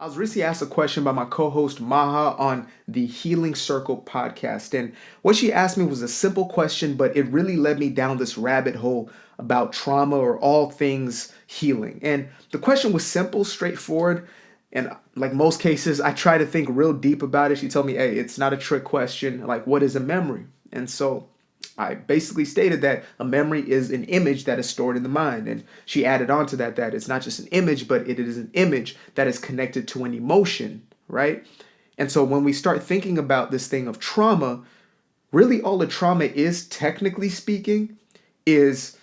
I was recently asked a question by my co-host Maha on the Healing Circle podcast. And what she asked me was a simple question, but it really led me down this rabbit hole about trauma or all things healing. And the question was simple, straightforward. And like most cases, I try to think real deep about it. She told me, hey, it's not a trick question. Like, what is a memory? And so I basically stated that a memory is an image that is stored in the mind. And she added on to that it's not just an image, but it is an image that is connected to an emotion, right? And so when we start thinking about this thing of trauma, really all the trauma is, technically speaking, is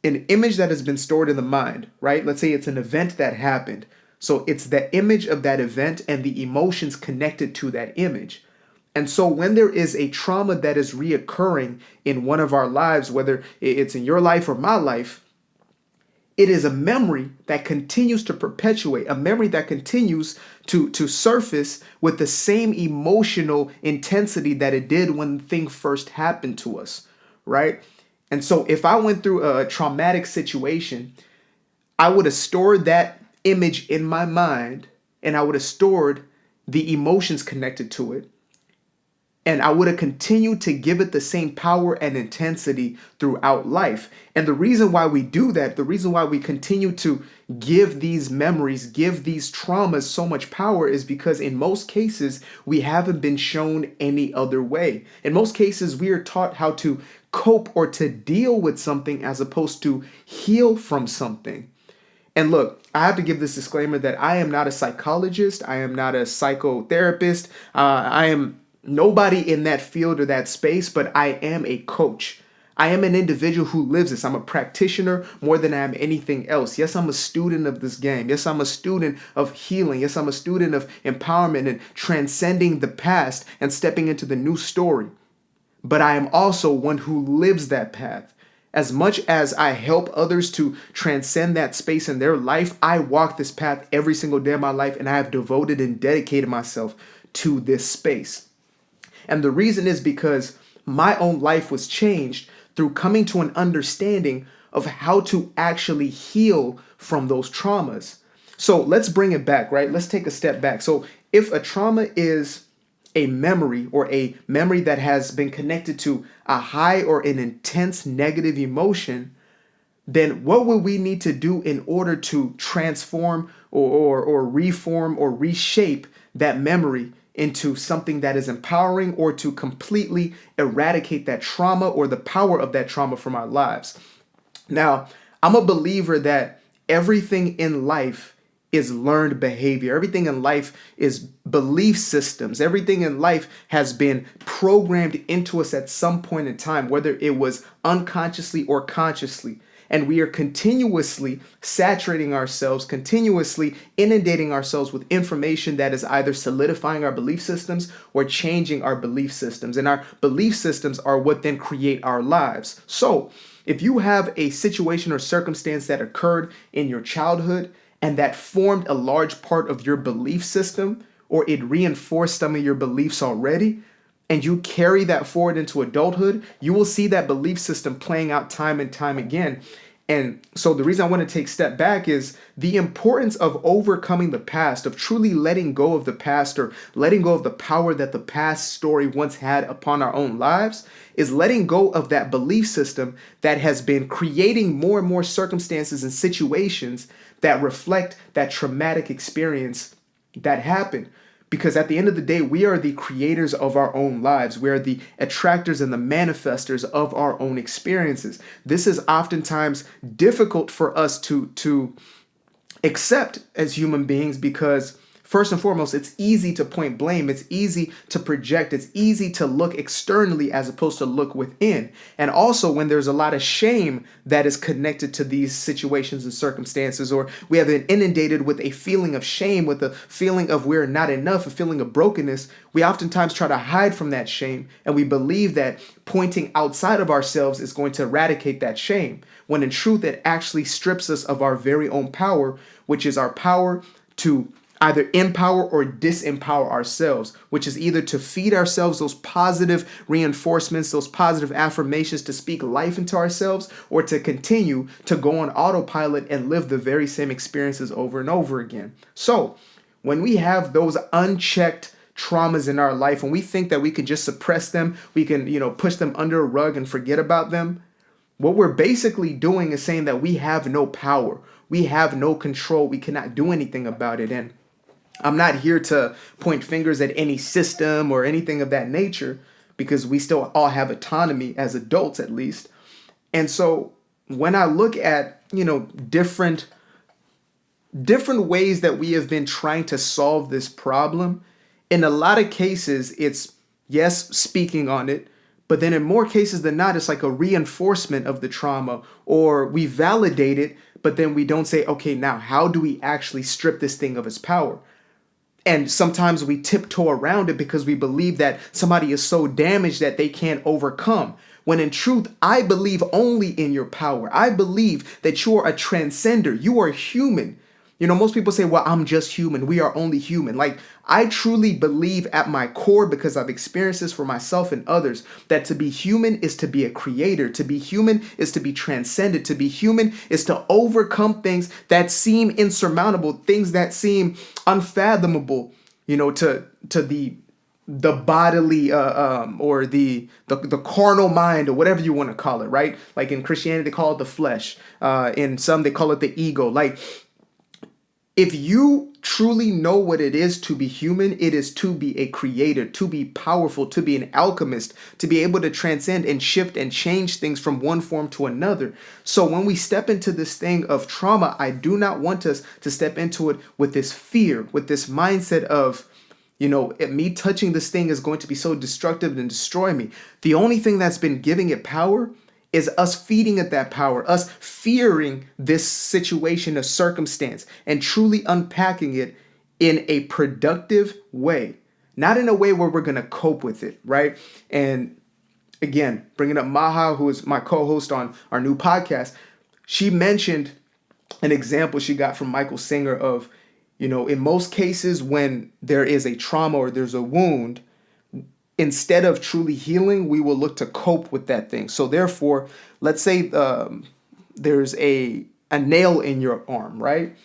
an image that has been stored in the mind, right? Let's say it's an event that happened. So it's the image of that event and the emotions connected to that image. And so when there is a trauma that is reoccurring in one of our lives, whether it's in your life or my life, it is a memory that continues to perpetuate, a memory that continues to surface with the same emotional intensity that it did when the thing first happened to us, right? And so if I went through a traumatic situation, I would have stored that image in my mind and I would have stored the emotions connected to it. And I would have continued to give it the same power and intensity throughout life. And the reason why we do that, the reason why we continue to give these memories, give these traumas so much power is because in most cases, we haven't been shown any other way. In most cases, we are taught how to cope or to deal with something as opposed to heal from something. And look, I have to give this disclaimer that I am not a psychologist. I am not a psychotherapist. I am nobody in that field or that space, but I am a coach. I am an individual who lives this. I'm a practitioner more than I am anything else. Yes, I'm a student of this game. Yes, I'm a student of healing. Yes, I'm a student of empowerment and transcending the past and stepping into the new story. But I am also one who lives that path. As much as I help others to transcend that space in their life, I walk this path every single day of my life, and I have devoted and dedicated myself to this space. And the reason is because my own life was changed through coming to an understanding of how to actually heal from those traumas. So let's bring it back, right? Let's take a step back. So if a trauma is a memory or a memory that has been connected to a high or an intense negative emotion, then what would we need to do in order to transform or reform or reshape that memory into something that is empowering, or to completely eradicate that trauma or the power of that trauma from our lives? Now, I'm a believer that everything in life is learned behavior. Everything in life is belief systems. Everything in life has been programmed into us at some point in time, whether it was unconsciously or consciously. And we are continuously saturating ourselves, continuously inundating ourselves with information that is either solidifying our belief systems or changing our belief systems. And our belief systems are what then create our lives. So if you have a situation or circumstance that occurred in your childhood and that formed a large part of your belief system, or it reinforced some of your beliefs already, and you carry that forward into adulthood, you will see that belief system playing out time and time again. And so the reason I want to take a step back is the importance of overcoming the past, of truly letting go of the past, or letting go of the power that the past story once had upon our own lives, is letting go of that belief system that has been creating more and more circumstances and situations that reflect that traumatic experience that happened. Because at the end of the day, we are the creators of our own lives. We are the attractors and the manifestors of our own experiences. This is oftentimes difficult for us to accept as human beings because, first and foremost, it's easy to point blame. It's easy to project. It's easy to look externally as opposed to look within. And also when there's a lot of shame that is connected to these situations and circumstances, or we have been inundated with a feeling of shame, with a feeling of we're not enough, a feeling of brokenness, we oftentimes try to hide from that shame. And we believe that pointing outside of ourselves is going to eradicate that shame, when in truth, it actually strips us of our very own power, which is our power to either empower or disempower ourselves, which is either to feed ourselves those positive reinforcements, those positive affirmations to speak life into ourselves, or to continue to go on autopilot and live the very same experiences over and over again. So When we have those unchecked traumas in our life, and we think that we can just suppress them, we can, push them under a rug and forget about them, what we're basically doing is saying that we have no power. We have no control. We cannot do anything about it. And I'm not here to point fingers at any system or anything of that nature, because we still all have autonomy as adults, at least. And so when I look at, different ways that we have been trying to solve this problem, in a lot of cases, it's yes, speaking on it, but then in more cases than not, it's like a reinforcement of the trauma, or we validate it, but then we don't say, okay, now how do we actually strip this thing of its power? And sometimes we tiptoe around it because we believe that somebody is so damaged that they can't overcome. When in truth, I believe only in your power. I believe that you are a transcender. You are human. Most people say, well, I'm just human. We are only human. Like, I truly believe at my core, because I've experienced this for myself and others, that to be human is to be a creator. To be human is to be transcended. To be human is to overcome things that seem insurmountable, things that seem unfathomable, to the bodily or the carnal mind, or whatever you want to call it, right? Like in Christianity, they call it the flesh. In some, they call it the ego. Like, if you truly know what it is to be human, it is to be a creator, to be powerful, to be an alchemist, to be able to transcend and shift and change things from one form to another. So when we step into this thing of trauma, I do not want us to step into it with this fear, with this mindset of, me touching this thing is going to be so destructive and destroy me. The only thing that's been giving it power is us feeding it that power, us fearing this situation or circumstance and truly unpacking it in a productive way, not in a way where we're going to cope with it, right? And again, bringing up Maha, who is my co-host on our new podcast, she mentioned an example she got from Michael Singer of, in most cases when there is a trauma or there's a wound, instead of truly healing, we will look to cope with that thing. So therefore, let's say there's a nail in your arm, right?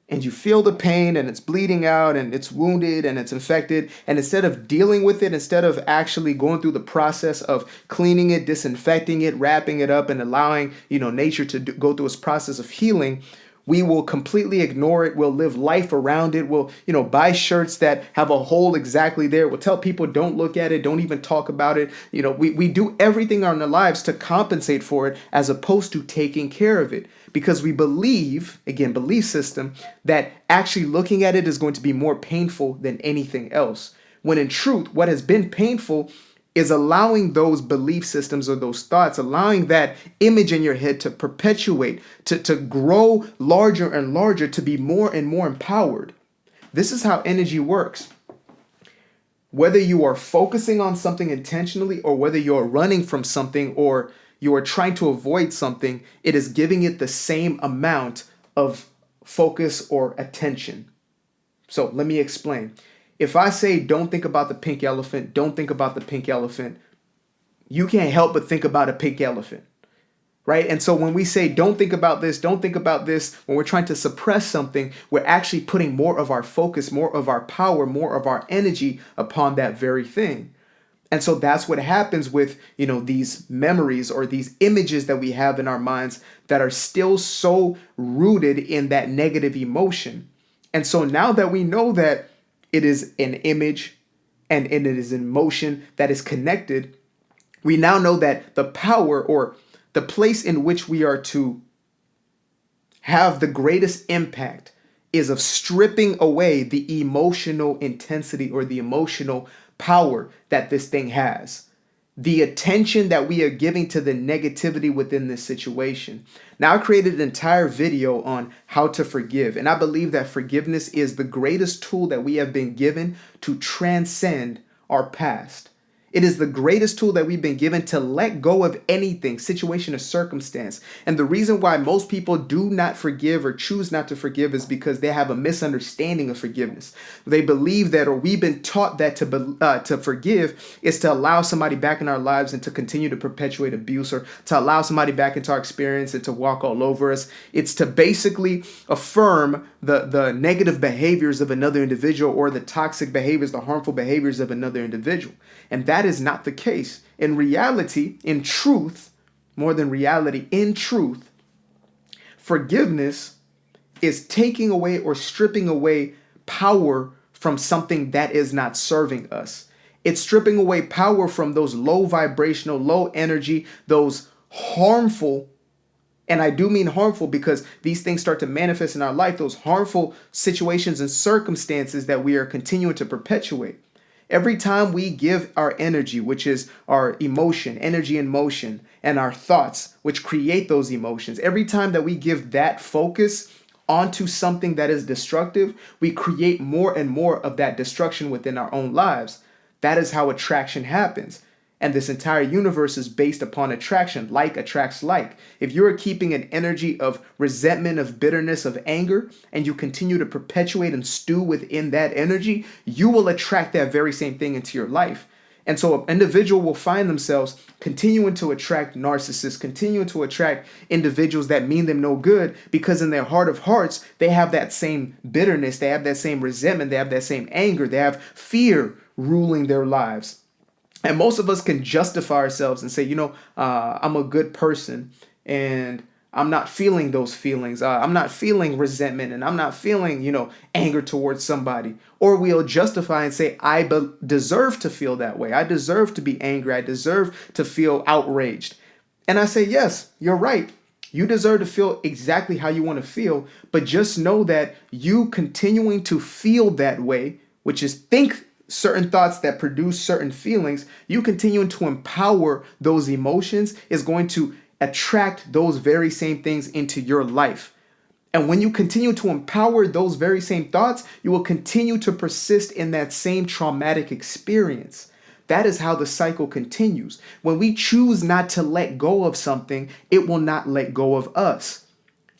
And you feel the pain and it's bleeding out and it's wounded and it's infected. And instead of dealing with it, instead of actually going through the process of cleaning it, disinfecting it, wrapping it up, and allowing, nature to go through its process of healing, we will completely ignore it. We'll live life around it. We'll, buy shirts that have a hole exactly there. We'll tell people don't look at it, don't even talk about it. We do everything in our lives to compensate for it, as opposed to taking care of it, because we believe, again, belief system, that actually looking at it is going to be more painful than anything else. When in truth, what has been painful is allowing those belief systems or those thoughts, allowing that image in your head to perpetuate, to grow larger and larger, to be more and more empowered. This is how energy works. Whether you are focusing on something intentionally, or whether you're running from something, or you are trying to avoid something, it is giving it the same amount of focus or attention. So let me explain. If I say, don't think about the pink elephant, don't think about the pink elephant, you can't help but think about a pink elephant, right? And so when we say, don't think about this, don't think about this, when we're trying to suppress something, we're actually putting more of our focus, more of our power, more of our energy upon that very thing. And so that's what happens with, these memories or these images that we have in our minds that are still so rooted in that negative emotion. And so now that we know that it is an image and it is in motion that is connected, we now know that the power, or the place in which we are to have the greatest impact, is of stripping away the emotional intensity or the emotional power that this thing has. The attention that we are giving to the negativity within this situation. Now, I created an entire video on how to forgive, and I believe that forgiveness is the greatest tool that we have been given to transcend our past. It is the greatest tool that we've been given to let go of anything, situation, or circumstance. And the reason why most people do not forgive or choose not to forgive is because they have a misunderstanding of forgiveness. They believe that, or we've been taught that to forgive is to allow somebody back in our lives and to continue to perpetuate abuse, or to allow somebody back into our experience and to walk all over us. It's to basically affirm the negative behaviors of another individual, or the toxic behaviors, the harmful behaviors of another individual. And that is not the case. In reality, in truth, more than reality, in truth, forgiveness is taking away or stripping away power from something that is not serving us. It's stripping away power from those low vibrational, low energy, those harmful, and I do mean harmful because these things start to manifest in our life, those harmful situations and circumstances that we are continuing to perpetuate. Every time we give our energy, which is our emotion, energy in motion, and our thoughts, which create those emotions, every time that we give that focus onto something that is destructive, we create more and more of that destruction within our own lives. That is how attraction happens. And this entire universe is based upon attraction. Like attracts like. If you are keeping an energy of resentment, of bitterness, of anger, and you continue to perpetuate and stew within that energy, you will attract that very same thing into your life. And so an individual will find themselves continuing to attract narcissists, continuing to attract individuals that mean them no good, because in their heart of hearts, they have that same bitterness, they have that same resentment, they have that same anger, they have fear ruling their lives. And most of us can justify ourselves and say, I'm a good person and I'm not feeling those feelings. I'm not feeling resentment and I'm not feeling, anger towards somebody. Or we'll justify and say, I deserve to feel that way. I deserve to be angry. I deserve to feel outraged. And I say, yes, you're right. You deserve to feel exactly how you want to feel. But just know that you continuing to feel that way, which is think certain thoughts that produce certain feelings, you continuing to empower those emotions is going to attract those very same things into your life. And when you continue to empower those very same thoughts, you will continue to persist in that same traumatic experience. That is how the cycle continues. When we choose not to let go of something, it will not let go of us.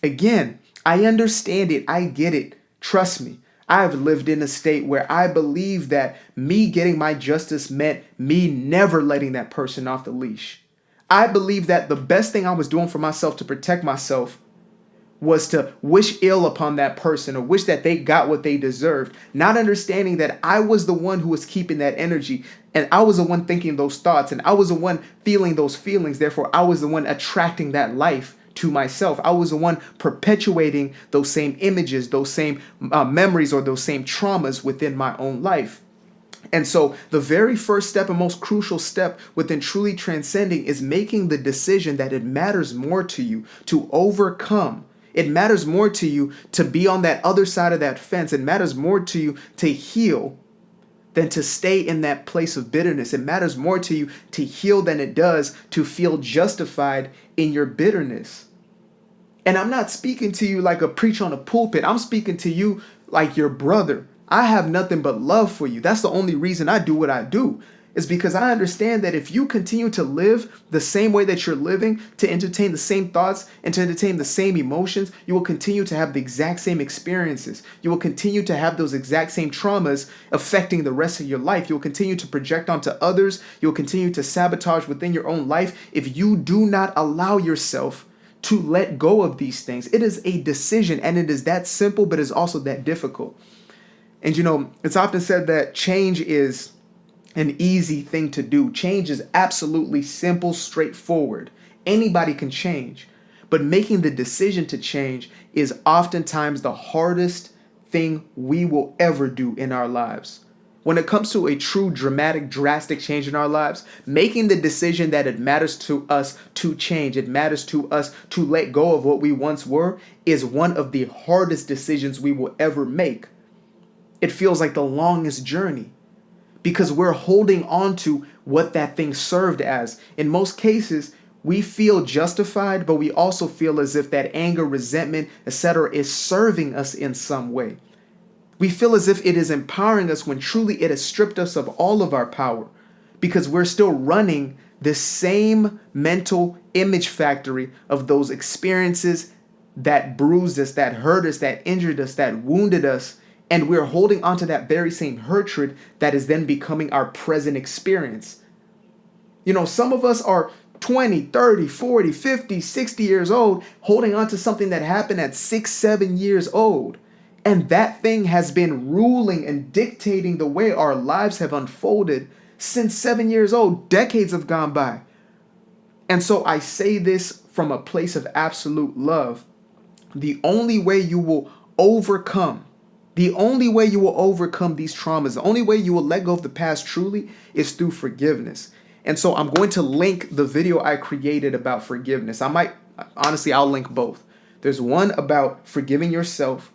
Again, I understand it. I get it. Trust me. I've lived in a state where I believe that me getting my justice meant me never letting that person off the leash. I believe that the best thing I was doing for myself to protect myself was to wish ill upon that person or wish that they got what they deserved, not understanding that I was the one who was keeping that energy and I was the one thinking those thoughts and I was the one feeling those feelings. Therefore, I was the one attracting that life to myself. I was the one perpetuating those same images, those same memories, or those same traumas within my own life. And so the very first step and most crucial step within truly transcending is making the decision that it matters more to you to overcome. It matters more to you to be on that other side of that fence. It matters more to you to heal than to stay in that place of bitterness. It matters more to you to heal than it does to feel justified in your bitterness. And I'm not speaking to you like a preacher on a pulpit. I'm speaking to you like your brother. I have nothing but love for you. That's the only reason I do what I do, is because I understand that if you continue to live the same way that you're living, to entertain the same thoughts and to entertain the same emotions, you will continue to have the exact same experiences. You will continue to have those exact same traumas affecting the rest of your life. You'll continue to project onto others. You'll continue to sabotage within your own life if you do not allow yourself to let go of these things. It is a decision, and it is that simple, but it's also that difficult. And it's often said that change is an easy thing to do. Change is absolutely simple, straightforward. Anybody can change. But making the decision to change is oftentimes the hardest thing we will ever do in our lives. When it comes to a true dramatic, drastic change in our lives, making the decision that it matters to us to change, it matters to us to let go of what we once were, is one of the hardest decisions we will ever make. It feels like the longest journey because we're holding on to what that thing served as. In most cases, we feel justified, but we also feel as if that anger, resentment, etc. is serving us in some way. We feel as if it is empowering us when truly it has stripped us of all of our power. because we're still running the same mental image factory of those experiences that bruised us, that hurt us, that injured us, that wounded us. And we're holding on to that very same hatred that is then becoming our present experience. You know, some of us are 20, 30, 40, 50, 60 years old, holding on to something that happened at 6, 7 years old. And that thing has been ruling and dictating the way our lives have unfolded since 7 years old. Decades have gone by. And so I say this from a place of absolute love. The only way you will overcome these traumas, the only way you will let go of the past truly is through forgiveness. And so I'm going to link the video I created about forgiveness. I'll link both. There's one about forgiving yourself,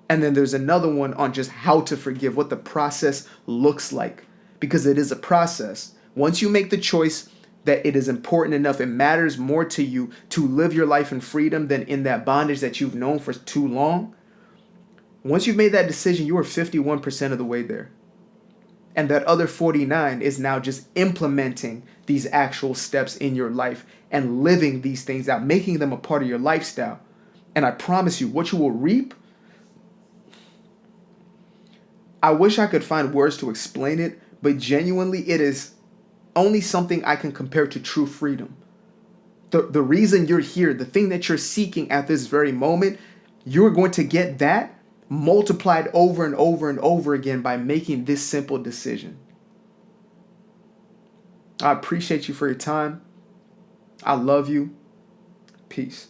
and then there's another one on just how to forgive, what the process looks like, because it is a process. Once you make the choice that it is important enough, it matters more to you to live your life in freedom than in that bondage that you've known for too long. Once you've made that decision, you are 51% of the way there. And that other 49 is now just implementing these actual steps in your life and living these things out, making them a part of your lifestyle. And I promise you, what you will reap, I wish I could find words to explain it, but genuinely it is only something I can compare to true freedom. The reason you're here, the thing that you're seeking at this very moment, you're going to get that multiplied over and over and over again by making this simple decision. I appreciate you for your time. I love you. Peace.